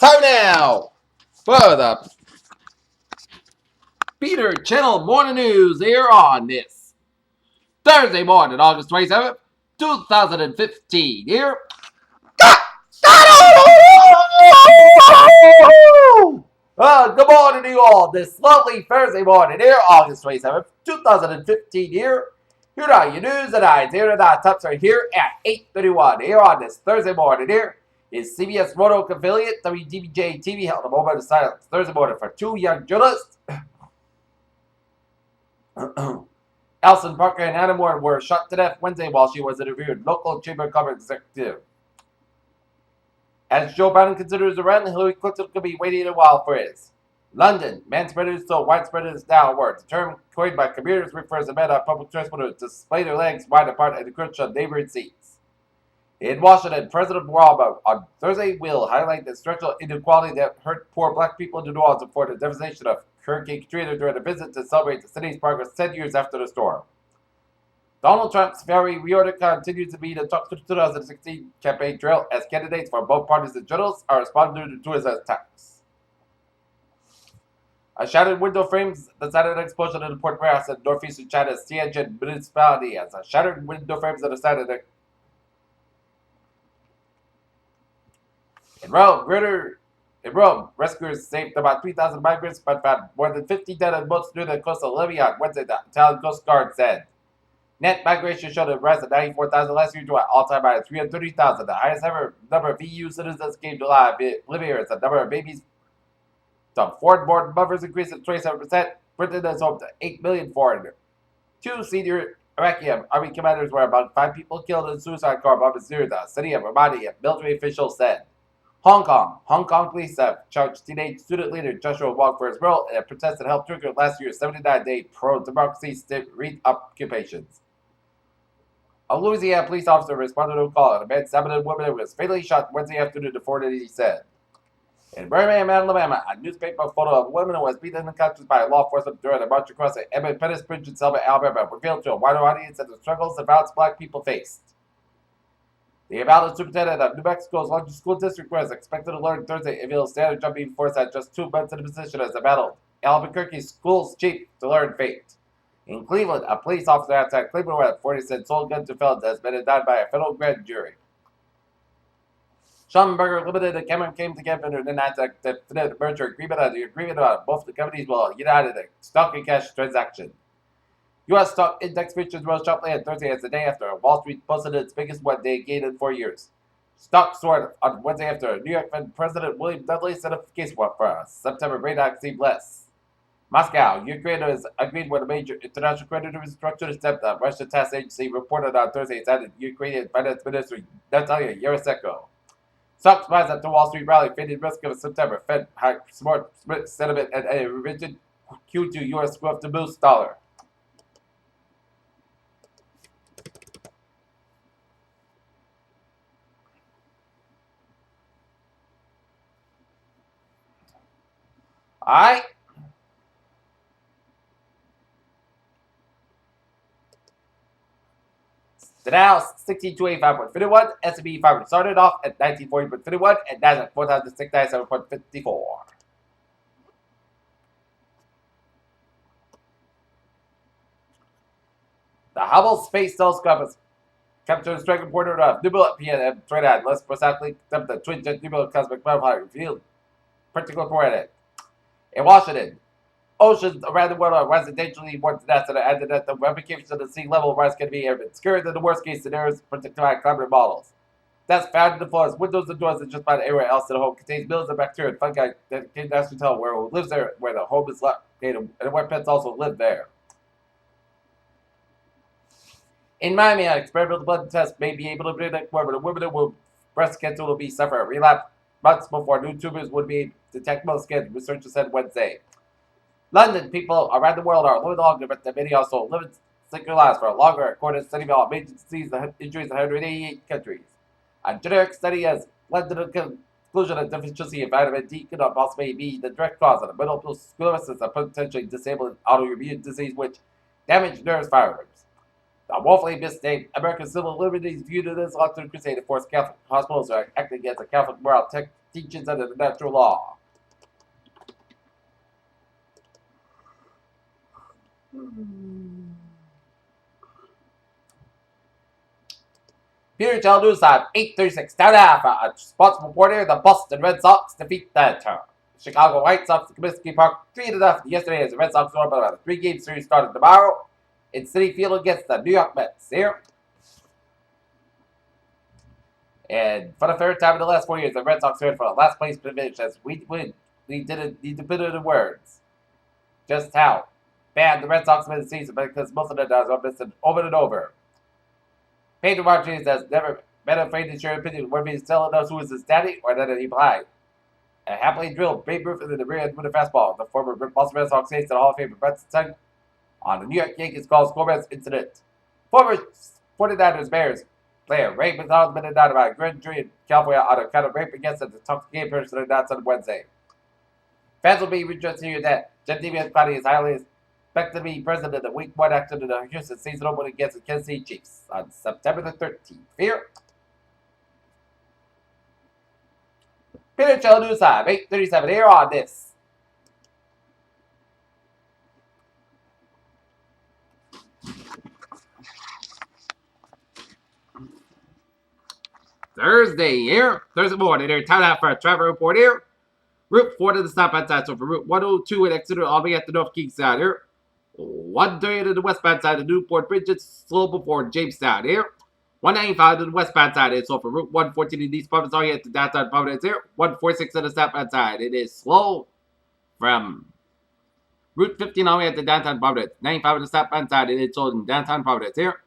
Time now for the Peter Channel Morning News here on this Thursday morning, August 27th, 2015. Here. Good morning to you all this lovely Thursday morning here, August 27th, 2015 here. Here are your news and eyes here and our tops right here at 8:31 here on this Thursday morning here. Is CBS Roanoke affiliate WDBJ TV held a moment of silence Thursday morning for two young journalists. Alison Parker and Anna Moore were shot to death Wednesday while she was interviewed. Local Chamber of Commerce executive. As Joe Biden considers a run, Hillary Clinton could be waiting a while for his. London, manspreaders so widespread is now a word. The term coined by commuters refers to men on public transport who display their legs wide apart and encroach on neighboring seats. In Washington, President Obama on Thursday will highlight the structural inequality that hurt poor black people in New Orleans before the devastation of Hurricane Katrina during a visit to celebrate the city's progress 10 years after the storm. Donald Trump's very reorder continues to be the top 2016 campaign trail as candidates for both parties and journalists are responding to his attacks. A shattered window frames the Saturday explosion in the port warehouse in northeastern China's Tianjin municipality as a shattered window frames on the Saturday. In Rome, rescuers saved about 3,000 migrants but found more than 50 dead on boats near the coast of Libya on Wednesday, the Italian Coast Guard said. Net migration showed a rise of 94,000 last year to an all-time high of 330,000. The highest ever number of EU citizens came to Libya as the number of babies to foreign-born mothers increased to 27%. Britain has home to 8 million foreigners. Two senior Iraqi army commanders were among 5 people killed in suicide car bombings near the city of Ramadi, military officials said. Hong Kong police have charged teenage student leader Joshua Wong for his role in a protest that helped trigger last year's 79-day pro-democracy state reoccupations. A Louisiana police officer responded to a call, and a man stabbed a woman who was fatally shot Wednesday afternoon, the authorities said. In Birmingham, Alabama, a newspaper photo of a woman who was beaten unconscious by law enforcement during a march across the Emmett Pettis Bridge in Selma, Alabama, revealed to a wider audience that the struggles and violence black people faced. The Uvalde superintendent of New Mexico's largest school district was expected to learn Thursday if he'll stand jumping force at just 2 months in the position as a battled Albuquerque school's chief to learn fate. In Cleveland, a police officer outside Cleveland where 40 said sold guns to felons has been indicted by a federal grand jury. Schlumberger Limited and Cameron came together in an definite merger agreement on the agreement about both the companies will unite in a stock and cash transaction. U.S. stock index futures rose sharply on Thursday as the day after Wall Street posted its biggest one-day gain in 4 years. Stocks soared on Wednesday after New York Fed President William Dudley said a case for a September rate hike seemed less. Moscow, Ukraine has agreed with a major international creditor restructuring step the Russian tax agency reported on Thursday, cited Ukrainian Finance Minister Natalia Yerisenko. Stocks rise after Wall Street rally faded risk of a September Fed hike, smart sentiment, and a rigid Q2 U.S. growth to boost dollar. All right. The Dow 16,285.51, S&P 500 started off at 1940.51, and Nasdaq 4,697.54. The Hubble Space Telescope has captured a striking portrait of Nebula PM 29, less precisely the twin jet nebula cosmic butterfly revealed particular planet. In Washington, oceans around the world are rising dangerously more than that, and added that the ramifications of the sea level rise can be obscured than the worst case scenarios predicted by climate models. That's found in the floors, windows, and doors, and just about everywhere else in the home contains millions of bacteria and fungi that can actually tell where who lives there, where the home is located, and where pets also live there. In Miami, an experimental blood test may be able to predict whether the women with breast cancer will be suffer a relapse months before new tumors would be detectable skin, researchers said Wednesday. London, people around the world are living longer, but many also live sicker lives for longer, according to a study about major disease and injuries in 188 countries. A generic study has led to the conclusion that deficiency in vitamin D could possibly be the direct cause of multiple sclerosis, a potentially disabling autoimmune disease which damage nerve fibers. The woefully misnamed American Civil Liberties viewed it as a crusade to force Catholic hospitals are acting as a Catholic moral teachings of the natural law. Peter News on 836 down half. A sports reporter. The Boston Red Sox defeat the Chicago White Sox at Comiskey Park 3-0 yesterday as the Red Sox won about a 3-game series starting tomorrow in Citi Field against the New York Mets here. And for the third time in the last 4 years, the Red Sox win for the last place finish as we win. We didn't need to put it in words. Just how bad the Red Sox made the season because most of the guys are missing over and over. Pedro Martinez has never been afraid to share an opinion whether he's telling us who is his daddy or that he blind. A happily drilled Babe Ruth into the rear end with a fastball. The former Boston Red Sox ace and Hall of Famer Brett Sutton on the New York Yankees calls Gomez incident. Former 49ers Bears player Ray McDonald been indicted by a grand jury in California on account of rape against an intoxicated person announced on Wednesday. Fans will be rejoiced to hear that Jadavion Clowney is highly expected to be present in the Week 1 action in the Houston season opener against the Kansas City Chiefs on September the 13th. Here. Peter News Time, 837 here on this. Thursday here. Thursday morning here. Time out for a travel report here. Route 4 to the stop outside. So for Route 102 at Exeter all the way at the North Kingstown here. 130 to the westbound side of Newport Bridge. It's slow before Jamestown here. 195 to the westbound side. It's so for Route 114 in East Providence all the way at the downtown Providence here. 146 to the southbound side. It is slow from Route 15 all the way at the downtown Providence. 95 to the southbound side. It is slow in downtown Providence here.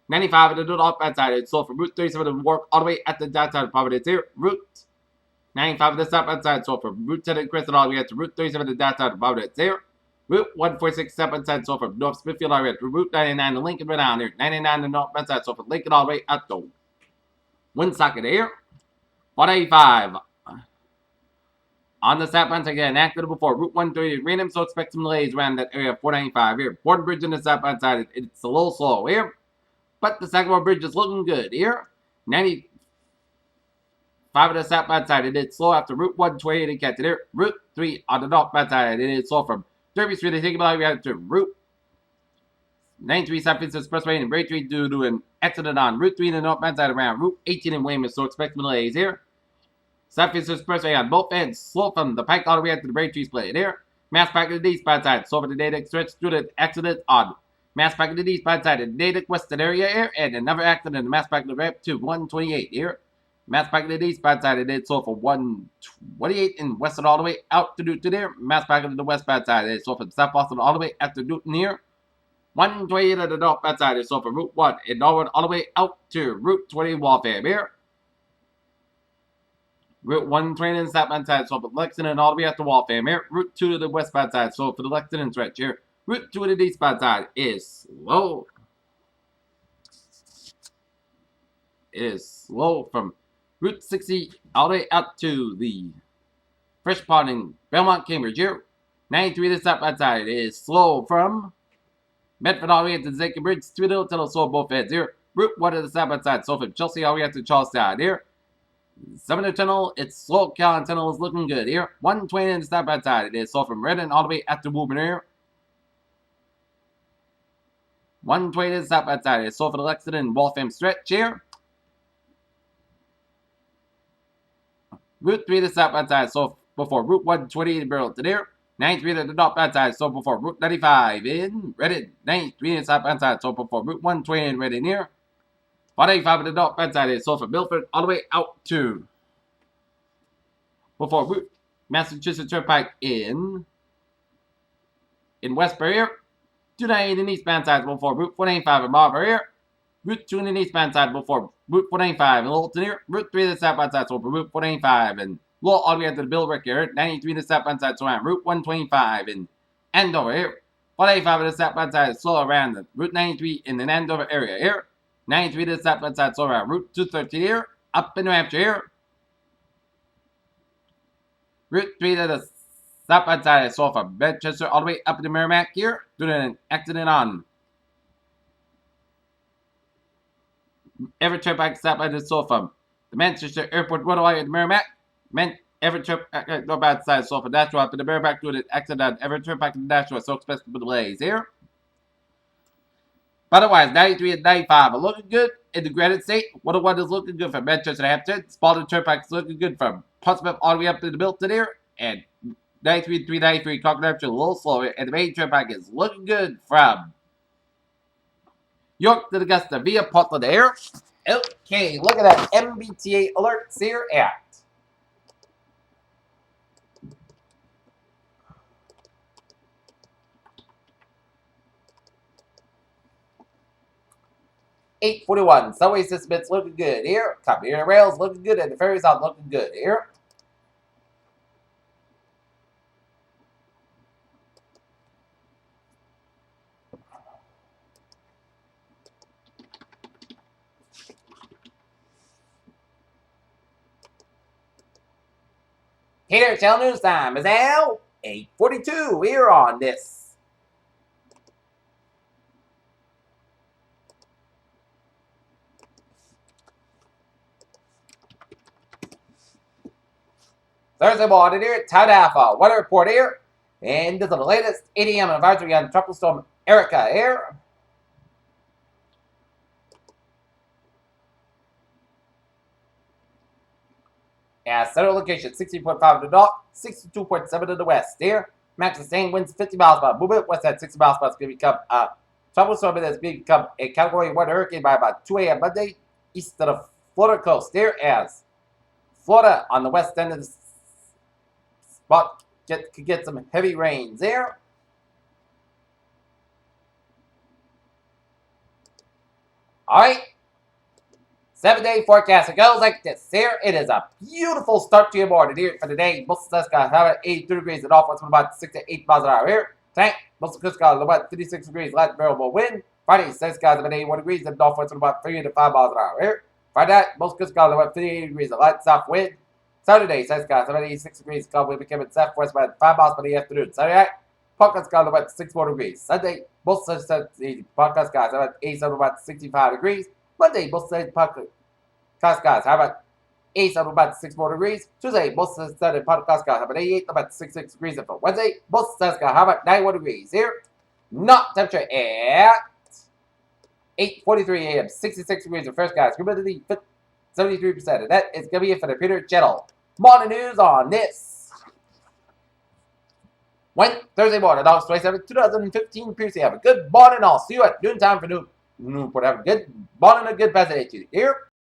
95 to the northbound side. It's slow from Route 37 to Warp all the way at the downtown Providence here. Route 95 to the southbound side. So from Route 10 and Crescent all the way to Route 37 to downtown Providence here. Route 146 southbound side. So from North Smithfield all the way to Route 99 to Lincoln right down here. 99 to northbound side. So from Lincoln all the way up to Woonsocket here. 185 on the southbound side again. Active before Route 130 random. So expect some delays around that area of 495 here. Borden Bridge on the southbound side. It's a little slow here. But the Sagamore Bridge is looking good here. 95 on the southbound side. It is slow after Route 128 and get to there. Route 3 on the northbound side. It is slow from Derby Street to take about to Route 93 South Vincent Expressway and Braintree due to an accident on Route 3 in the northbound side around Route 18 in Weymouth. So expect some delays here. South Vincent Expressway on both ends. Slow from the Pike all the way to the Braintree split here. Mass Pike to the eastbound side. So for the Natick stretch through the accident on Mass Pike to the eastbound side in Natick Western area here. And another accident in the Mass Pike to the ramp to 128 here. Mass Pike to the eastbound side. It is so for 128 in Western all the way out to Newton here. Mass Pike to the westbound side. It is so from South Boston all the way out to Newton here. 128 to the northbound side. It is so for Route 1 in Norwood all the way out to Route 20 Waltham here. Route 120 in the southbound side. So for Lexington all the way out to Waltham here. Route 2 to the westbound side. So for the Lexington stretch here. Route 2 to the eastbound side is slow. It is slow from Route 60 all the way out to the Fresh Pond in Belmont, Cambridge here. 93 to the southbound side. It is slow from Medford all the way to the Zachem Bridge. 3 little tunnel slow both ends here. Route 1 to the southbound side. So from Chelsea all the way out to Charlestown here. Sumner Tunnel, it's slow. Callan Tunnel is looking good here. 120 in the southbound side. It is slow from Redden all the way out to Woburn here. 120 to the southbound side. It is slow for the Lexington and Waltham stretch here. Route 3 to the southbound side. So before Route 120 in Burlington here. 93 to the northbound side. So before Route 95 in Redding. 93 to the southbound side. So before Route 120 in Redding here. 185 to the northbound side is sold from Milford all the way out to before Route Massachusetts Turnpike in Westbury here. 298 in the eastbound side before Route 495 in Marlborough here. Route 2 in the eastbound side before Route 495 in Littleton here. Route 3 to the southbound side so for Route 495 and Lowell all the way out to the Billerick here. 93 to the southbound side so around Route 125 in Andover here. 485 to the southbound side slow around the Route 93 in the Andover area here. 93 to the southbound side, so around Route 213 here, up in New Hampshire here. Route 3 to the southbound side, so from Manchester all the way up to Merrimack here, due to an accident on Everett Turnpike southbound is so from the Manchester Airport Road all the way to Merrimack. every trip, no bad side, so for natural, after the bareback doing it, accident, every trip back to the natural, so expensive with the blaze here. But otherwise, 93 and 95 are looking good in the Granite State. 101 is looking good for Manchester Hampton. Spalding Turnpike is looking good from Portsmouth all the way up to the Milton here. And 93 and 393, Concord Hampshire a little slower. And the main turnpike is looking good from York to Augusta via Portland here. Okay, look at that MBTA alerts here at 841. Subway system, it's looking good here. Commuter rails looking good, and the ferries are looking good here. Here, Channel News Time is now 8:42 here on this Thursday morning here. Time to have a weather report here. And this is the latest 8 a.m. advisory on Tropical Storm Erica here. Central location 16.5 in the north, 62.7 in the west here. Max sustained winds 50 miles per hour. Movement west at 60 miles per hour is going to become a tropical storm that is going to become a category 1 hurricane by about 2 a.m. Monday east of the Florida coast here, as Florida on the west end of the spot could get some heavy rains there. All right. 7-day forecast. It goes like this here. It is a beautiful start to your morning here for the day. Most of the skies have it 82 degrees and off with about 6 to 8 miles an hour here. Tonight, most of the skies about 56 degrees, light variable wind. Friday, sun skies about 81 degrees and off with about 3 to 5 miles an hour here. Friday night, most of the skies about 58 degrees and light south wind. Saturday, sun skies about 86 degrees, calm wind becoming southwest about 5 miles by the afternoon. Saturday night, podcast skies about 64 degrees. Sunday, most of the podcast skies about 87 about 65 degrees. Monday, most of the podcast skies have about 87 about 64 degrees. Tuesday, most of the sunny podcast skies have about 88 about 66 degrees. And for Wednesday, most of the skies have about 91 degrees. Here, not temperature at 8:43 a.m. 66 degrees of first skies. Humidity 73%. And that is going to be it for the Peter Channel morning news on this Thursday morning, August 27, 2015. Pierce, have a good morning. I'll see you at noontime for noon. Have a good morning, a good president to you. Here.